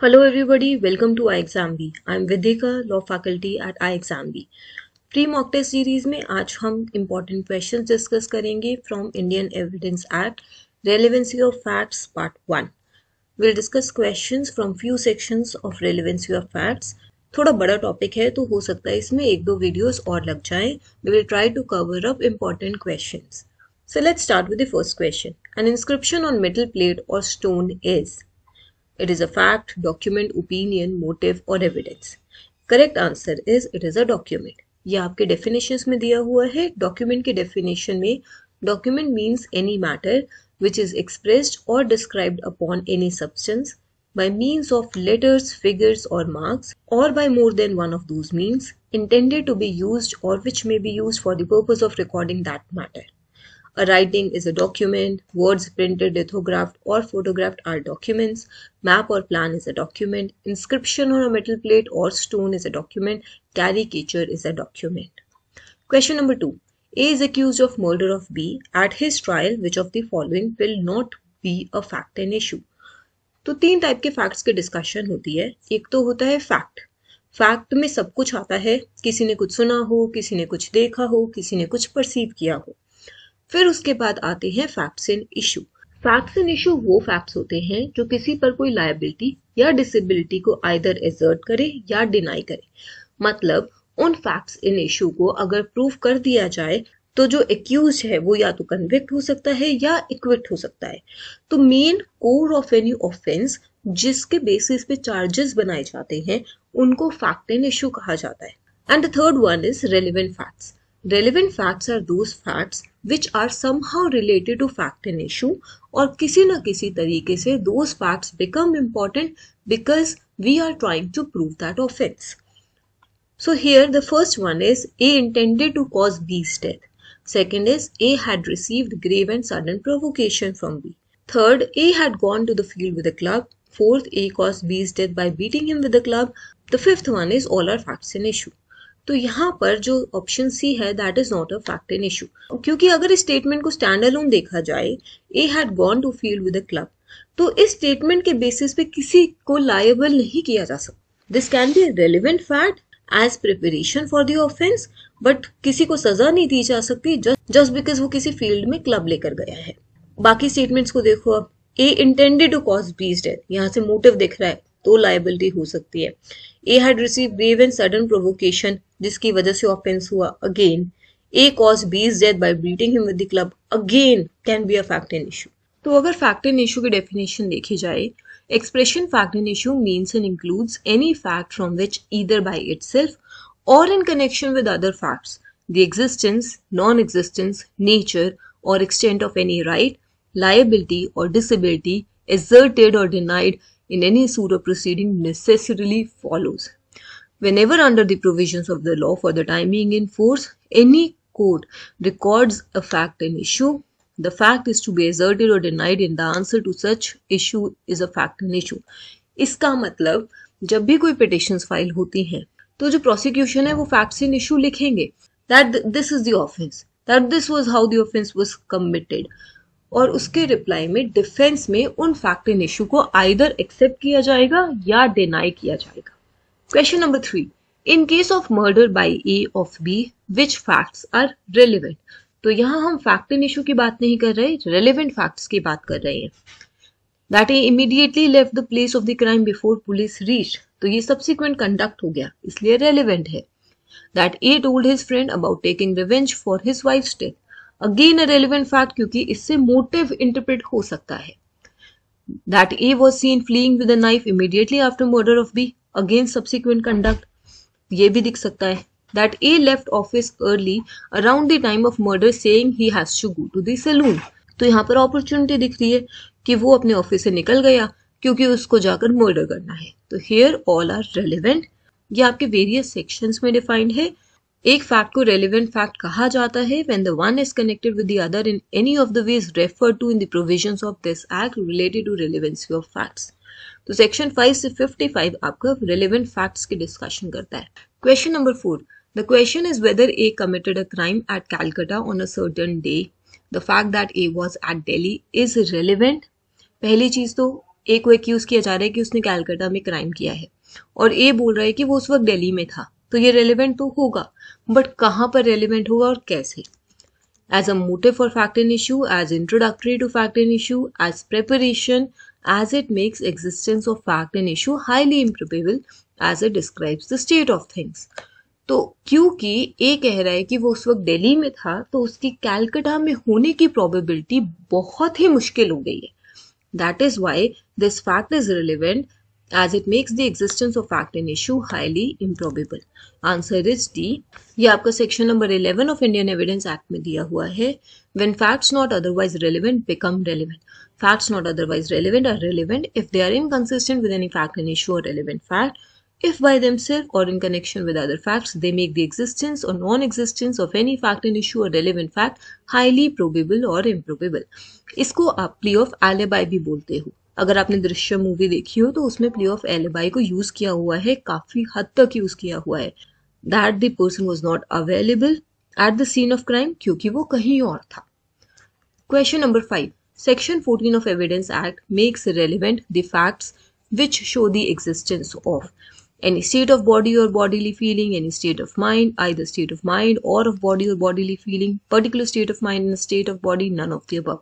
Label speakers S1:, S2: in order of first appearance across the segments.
S1: Hello everybody, welcome to iExamB. I'm Vidika, Law Faculty at iExamB. Pre mock test series में आज हम important questions discuss करेंगे from Indian evidence act relevancy of facts part 1. Will discuss questions from few sections of relevancy of facts. थोड़ा बड़ा topic है तो हो सकता है इसमें एक दो वीडियोस और लग जाएं. We will try to cover up important questions. So let's start with the first question. An inscription on metal plate or stone is. It is a fact, document, opinion, motive or evidence. Correct answer is it is a document. ये आपके definitions में दिया हुआ है. Document के definition में document means any matter which is expressed or described upon any substance by means of letters, figures or marks or by more than one of those means intended to be used or which may be used for the purpose of recording that matter. A writing is a document, words printed, lithographed or photographed are documents, map or plan is a document, inscription on a metal plate or stone is a document, caricature is a document. Question number 2. A is accused of murder of B. At his trial, which of the following will not be a fact and issue? तो तीन type के facts की discussion होती है. एक तो होता है फैक्ट. फैक्ट में सब कुछ आता है. किसी ने कुछ सुना हो, किसी ने कुछ देखा हो, किसी ने कुछ परसीव किया हो. फिर उसके बाद आते हैं facts in issue. Facts in issue वो फैक्ट्स होते हैं जो किसी पर कोई लायबिलिटी या डिसेबिलिटी को आइदर एसर्ट करे या डिनाई करे. मतलब उन फैक्ट्स इन इशू को अगर प्रूव कर दिया जाए तो जो एक्यूज है वो या तो कन्विक्ट हो सकता है या इक्विट हो सकता है. तो main core of any offence जिसके बेसिस पे चार्जेस बनाए जाते हैं उनको फैक्ट इन इशू कहा जाता है. And the third one is relevant facts. Relevant facts are those facts which are somehow related to fact and issue और किसी न किसी तरीके से those facts become important because we are trying to prove that offense. So here the first one is A intended to cause B's death. Second is A had received grave and sudden provocation from B. Third, A had gone to the field with a club. Fourth, A caused B's death by beating him with a club. The fifth one is all are facts and issue. तो यहाँ पर जो option C है that is not a fact and issue, क्योंकि अगर इस statement को stand alone देखा जाए A had gone to field with a club, तो इस स्टेटमेंट के बेसिस पे किसी को लायबल नहीं किया जा सकता. This can be relevant fact as preparation for the offence, but किसी को सजा नहीं दी जा सकती जस्ट बिकॉज वो किसी फील्ड में क्लब लेकर गया है. बाकी स्टेटमेंट्स को देखो. अब ए intended to cause B's death, यहाँ से मोटिव दिख रहा है तो लायबिलिटी हो सकती है. A had receive grave and sudden provocation जिसकी वजह से ऑफेंस हुआ, again. A cause B's death by beating him with the club, again can be a fact and issue. तो अगर फैक्ट एंड इशू की डेफिनेशन देखी जाए, expression fact and issue means and includes any fact from which either by itself or in connection with other facts the existence, non existence, nature or extent of any right, liability or disability asserted or denied in any suit or proceeding necessarily follows. Whenever under the provisions of the law for the time being in force, any court records a fact and issue, the fact is to be asserted or denied and the answer to such issue is a fact and issue. इसका मतलब जब भी कोई petitions file होती हैं तो जो prosecution है वो फैक्ट्स इन इशू लिखेंगे that this is the offense, that this was how the offense was committed, और उसके रिप्लाई में डिफेंस में उन फैक्ट एंड इशू को आइदर एक्सेप्ट किया जाएगा या डिनाई किया जाएगा. Question number 3. In case of murder by A of B which facts are relevant. तो यहाँ हम फैक्ट एंड इशू की बात नहीं कर रहे, रेलेवेंट फैक्ट्स की बात कर रहे हैं. That A immediately left the place of the crime before police reached, तो ये सब्सिक्वेंट कंडक्ट हो गया इसलिए रेलेवेंट है. That A told his friend about taking revenge for his wife's death, again a relevant fact क्योंकि इससे motive interpret हो सकता है. That A was seen fleeing with a knife immediately after murder of B, again subsequent conduct, ये भी दिख सकता है. That A left office early around the time of murder saying he has to go to the salon, तो यहाँ पर opportunity दिख रही है कि वो अपने ऑफिस से निकल गया क्योंकि उसको जाकर मर्डर करना है. तो हियर ऑल आर रेलेवेंट. ये आपके वेरियस सेक्शंस में डिफाइंड है. एक फैक्ट को रेलेवेंट फैक्ट कहा जाता है when the one is connected with the other in any of the ways referred to in the provisions of this act related to relevancy of facts. तो section 5 से 55 आपका relevant facts की discussion करता है. Question number 4. The question is whether A committed a crime at Calcutta on a certain day. The fact that A was at Delhi is relevant. पहली चीज तो ए को एक्यूज किया जा रहा है कि उसने कैलकाटा में क्राइम किया है और ए बोल रहा है कि वो उस वक्त दिल्ली में था, तो ये रेलिवेंट तो होगा, बट कहाँ पर रेलिवेंट होगा और कैसे? As a motive for fact and issue, as introductory to fact and issue, as preparation, as it makes existence of fact and issue highly improbable, as it describes the state of things. तो क्योंकि ए कह रहा है कि वो उस वक्त दिल्ली में था, तो उसकी कैलकाटा में होने की प्रोबेबिलिटी बहुत ही मुश्किल हो गई है. That is why this fact is relevant, as it makes the existence of fact and issue highly improbable. Answer is D. ये आपका section number 11 of Indian evidence act में दिया हुआ है. When facts not otherwise relevant become relevant. Facts not otherwise relevant are relevant if they are inconsistent with any fact and issue or relevant fact. If by themselves or in connection with other facts they make the existence or non-existence of any fact and issue or relevant fact highly probable or improbable. इसको आप plea of alibi भी बोलते हो. अगर आपने Drishyam movie देखी हो तो उसमें प्ले ऑफ एलिबाई को यूज किया हुआ है, काफी हद तक यूज किया हुआ है. That the person was not available at the scene of crime, क्योंकि वो कहीं और था. Question number 5. Section 14 of evidence act makes relevant the facts which show the existence of any state of body or bodily feeling, any state of mind, either state of mind or of body or bodily feeling, particular state of mind and state of body, none of the above.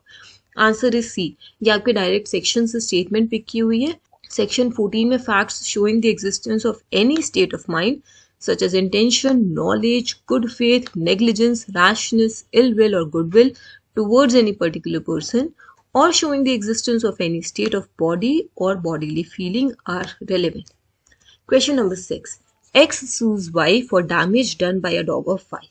S1: Answer is C. ये आपके direct section से statement pick की हुई है. Section 14 में facts showing the existence of any state of mind such as intention, knowledge, good faith, negligence, rashness, ill will or good will towards any particular person or showing the existence of any state of body or bodily feeling are relevant. Question number 6. X sues Y for damage done by a dog of Y,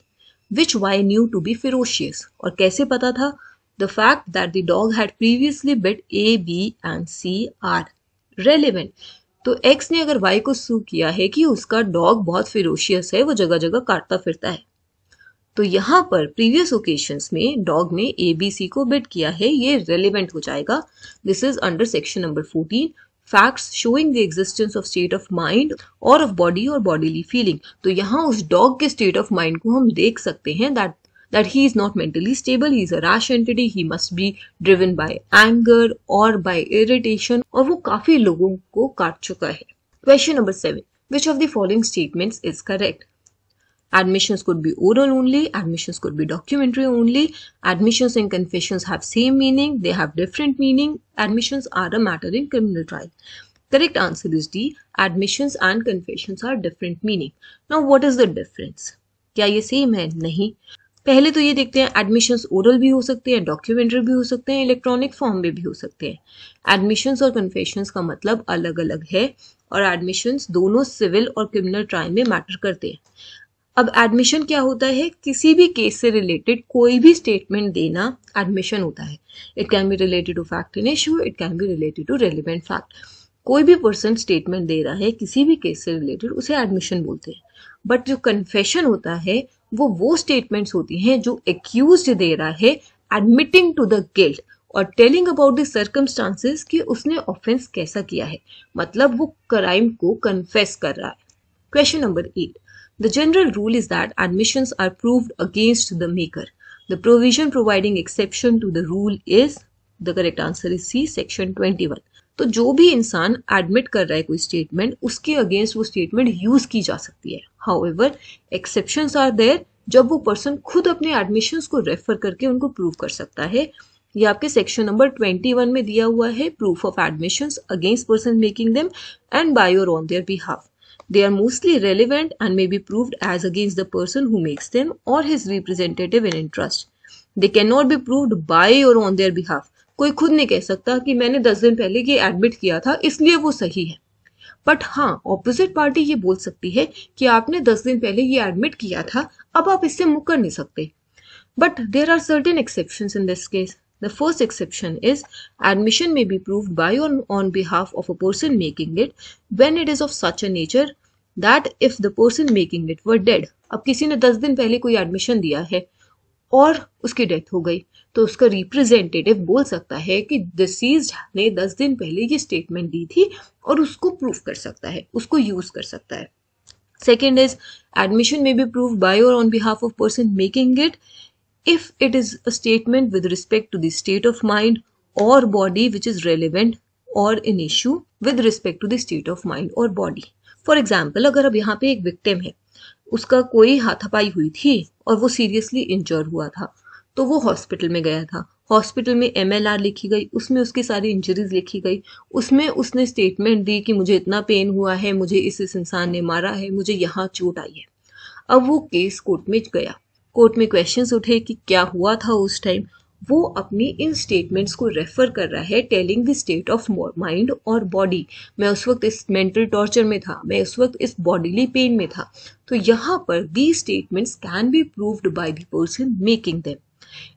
S1: which Y knew to be ferocious. और कैसे पता था? The fact that the dog had previously bit A, B and C are relevant. तो X ने अगर Y को सू किया है कि उसका डॉग बहुत फेरोशियस है, वो जगह जगह काटता फिरता है, तो यहाँ पर प्रीवियस ओकेशंस में डॉग ने ABC को बिट किया है, ये रेलिवेंट हो जाएगा. This is under section number 14. Facts showing the existence of state of mind और ऑफ बॉडी और बॉडीली फीलिंग. तो यहाँ उस डॉग के स्टेट ऑफ माइंड को हम देख सकते हैं that he is not mentally stable, he is a rash entity, he must be driven by anger or by irritation, और वो काफी लोगों को काट चुका है. Question number 7. Which of the following statements is correct? Admissions could be oral only, admissions could be documentary only, admissions and confessions have same meaning, they have different meaning, admissions are a matter in criminal trial. Correct answer is D. Admissions and confessions are different meaning. Now what is the difference? क्या ये same है? नहीं. पहले तो ये देखते हैं, admissions oral भी हो सकते हैं, डॉक्यूमेंट्री भी हो सकते हैं, इलेक्ट्रॉनिक फॉर्म में भी हो सकते हैं. एडमिशंस और कन्फेशंस का मतलब अलग अलग है और एडमिशंस दोनों सिविल और क्रिमिनल ट्रायल में मैटर करते हैं. अब एडमिशन क्या होता है? किसी भी केस से रिलेटेड कोई भी स्टेटमेंट देना एडमिशन होता है. It can be related to fact and issue, it can be related to relevant fact. कोई भी पर्सन स्टेटमेंट दे रहा है किसी भी केस से रिलेटेड, उसे एडमिशन बोलते हैं. बट जो कन्फेशन होता है वो स्टेटमेंट्स होती हैं जो एक्यूज्ड दे रहा है एडमिटिंग टू द गिल्ट और टेलिंग अबाउट द सर्कमस्टांसेस कि उसने ऑफेंस कैसा किया है, मतलब वो क्राइम को कन्फेस कर रहा है. Question number 8. The general rule is that admissions are proved against the maker. The provision providing exception to the rule is, the correct answer is C, section 21. तो जो भी इंसान एडमिट कर रहा है कोई स्टेटमेंट, उसके अगेंस्ट वो स्टेटमेंट यूज की जा सकती है. हाउएवर एक्सेप्शंस आर देयर जब वो पर्सन खुद अपने एडमिशंस को रेफर करके उनको प्रूव कर सकता है. ये आपके सेक्शन नंबर 21 में दिया हुआ है. Proof of admissions against person making them and by or on their behalf. They are mostly relevant and may be proved as against the person who makes them or his representative in interest. They cannot be proved by or on their behalf. कोई खुद नहीं कह सकता कि मैंने 10 दिन पहले ये एडमिट किया था इसलिए वो सही है. बट हाँ, ऑपोजिट पार्टी ये बोल सकती है कि आपने 10 दिन पहले ये एडमिट किया था, अब आप इससे मुकर नहीं सकते. But there are certain exceptions in this case. The first exception is admission may be proved by or on behalf of a person making it when it is of such a nature that if the person making it were dead. अब किसी ने 10 दिन पहले कोई admission दिया है और उसकी डेथ हो गई, तो उसका रिप्रेजेंटेटिव बोल सकता है कि डिसीज्ड ने 10 दिन पहले ये स्टेटमेंट दी थी और उसको प्रूव कर सकता है, उसको यूज कर सकता है. Second is admission may be proved by or on behalf of person making it if it is a statement with respect to the state of mind or body which is relevant और an issue with respect to the state of mind or body. For example, अगर अब यहाँ पे एक victim है, उसका कोई हाथापाई हुई थी और वो सीरियसली इंजर हुआ था, तो वो हॉस्पिटल में गया था। हॉस्पिटल में MLR लिखी गई, उसमें उसकी सारी इंजरीज लिखी गई, उसमें उसने स्टेटमेंट दी कि मुझे इतना पेन हुआ है, मुझे इस इंसान ने मारा है, मुझे यहाँ चोट आई है। अब वो केस कोर्ट में गया, कोर्ट में क्वेश्चंस उठे कि क्या हुआ था उस टाइम। वो अपनी इन स्टेटमेंट्स को रेफर कर रहा है, telling the state of mind और बॉडी। मैं उस वक्त इस मेंटल टॉर्चर में था, मैं उस वक्त इस बॉडीली पेन में था। तो यहाँ पर the statements can be proved by the person making them.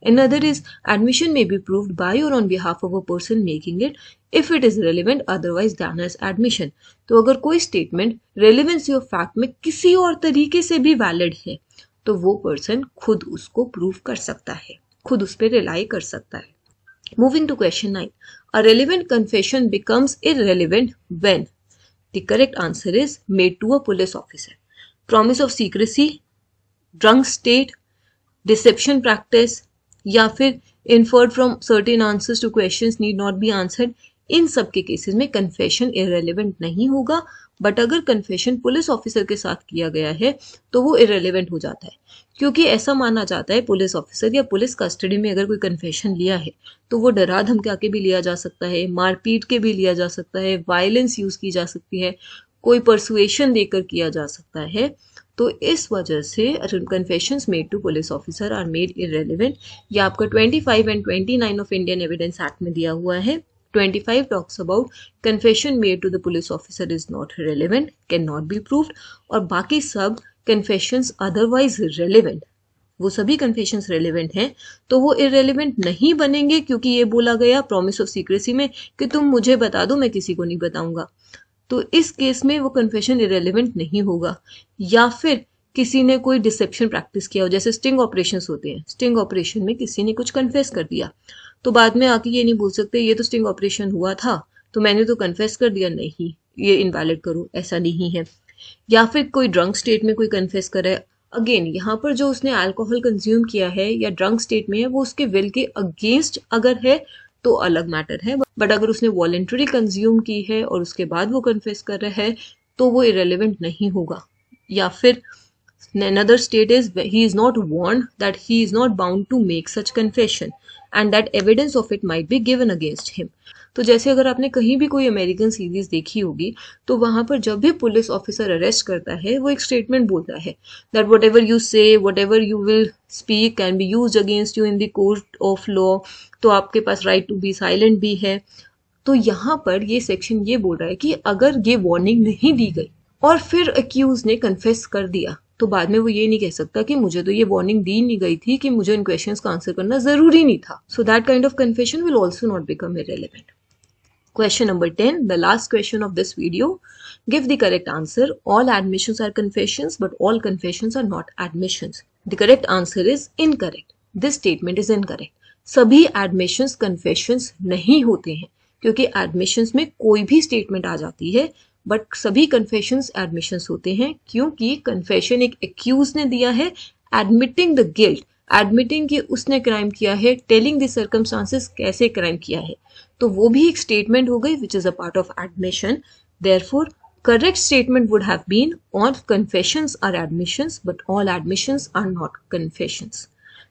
S1: Another is admission may be proved by or on behalf of a person making it if it is relevant otherwise than as admission. तो अगर कोई statement relevancy of fact में किसी और तरीके से भी valid है तो वो पर्सन खुद उसको प्रूव कर सकता है, खुद उस पर रिलाई कर सकता है. Moving to question 9. A relevant confession becomes irrelevant when the correct answer is made to a police officer. Promise of secrecy, drunk state, deception practice या फिर inferred from certain answers to questions need not be answered. इन सब के cases में confession irrelevant नहीं होगा, but अगर confession police officer के साथ किया गया है तो वो इररेलेवेंट हो जाता है, क्योंकि ऐसा माना जाता है पुलिस ऑफिसर या पुलिस कस्टडी में अगर कोई कन्फेशन लिया है तो वो डरा धमका के भी लिया जा सकता है, मारपीट के भी लिया जा सकता है, वायलेंस यूज की जा सकती है, कोई परसुएशन देकर किया जा सकता है. तो इस वजह से confessions made to police officer are made irrelevant. ये आपका 25 and 29 of Indian evidence act में दिया हुआ है. 25 talks about confession made to the police officer is not relevant, cannot be proved, और बाकी सब confessions otherwise relevant, वो सभी confessions relevant हैं तो वो irrelevant नहीं बनेंगे, क्योंकि ये बोला गया promise of secrecy में कि तुम मुझे बता दो, मैं किसी को नहीं बताऊंगा. तो इस केस में वो कन्फेशन इरेलीवेंट नहीं होगा. या फिर किसी ने कोई डिसेप्शन प्रैक्टिस किया हो, जैसे स्टिंग ऑपरेशन होते हैं, स्टिंग ऑपरेशन में किसी ने कुछ कन्फेस कर दिया तो बाद में आके ये नहीं बोल सकते ये तो स्टिंग ऑपरेशन हुआ था तो मैंने तो कन्फेस कर दिया, नहीं, ये इनवैलिड करो, ऐसा नहीं है. या फिर कोई ड्रंक स्टेट में कोई कन्फेस करे, अगेन यहाँ पर जो उसने अल्कोहल कंज्यूम किया है या ड्रंक स्टेट में है वो उसके विल के अगेंस्ट अगर है तो अलग मैटर है, बट अगर उसने वॉलेंटरी कंज्यूम की है और उसके बाद वो कन्फेस कर रहा है तो वो इरेलीवेंट नहीं होगा. या फिर another state is he is not warned that he is not bound to make such confession and that evidence of it might be given against him. तो जैसे अगर आपने कहीं भी कोई अमेरिकन सीरीज देखी होगी तो वहां पर जब भी पुलिस ऑफिसर अरेस्ट करता है वो एक स्टेटमेंट बोलता है दैट व्हाटएवर यू से, whatever you will speak can be used against you in the court of law. तो आपके पास राइट टू बी साइलेंट भी है. तो यहाँ पर ये सेक्शन ये बोल रहा है कि अगर ये वार्निंग नहीं दी गई और फिर अक्यूज ने कन्फेस कर दिया तो बाद में वो ये नहीं कह सकता कि मुझे तो ये वार्निंग दी नहीं गई थी कि मुझे इन क्वेश्चंस का आंसर करना जरूरी नहीं था. So that kind of confession will also not become irrelevant. Question number 10, the last question of this video. Give the correct answer. All admissions are confessions, but all confessions are not admissions. The correct answer is incorrect. This statement is incorrect. सभी admissions confessions नहीं होते हैं, क्योंकि admissions में कोई भी statement आ जाती है, बट सभी confessions admissions होते हैं, क्योंकि confession एक accused ने दिया है, admitting the guilt, admitting कि उसने crime किया है, telling the circumstances कैसे crime किया है, तो वो भी एक statement हो गई which is a part of admission. Therefore, correct statement would have been all confessions are admissions but all admissions are not confessions.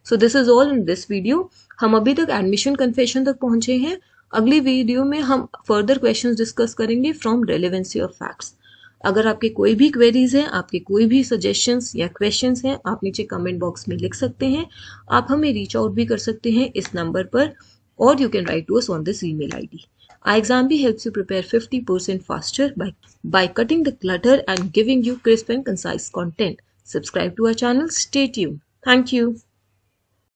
S1: So this is all in this video. हम अभी तक admission confession तक पहुंचे हैं. अगली video में हम further questions discuss करेंगे from relevancy of facts. अगर आपके कोई भी queries हैं, आपके कोई भी suggestions या questions हैं, आप नीचे comment box में लिख सकते हैं. आप हमें reach out भी कर सकते हैं इस नंबर पर, or you can write to us on this email ID. iExamBee helps you prepare 50% faster by cutting the clutter and giving you crisp and concise content. Subscribe to our channel. Stay tuned. Thank you.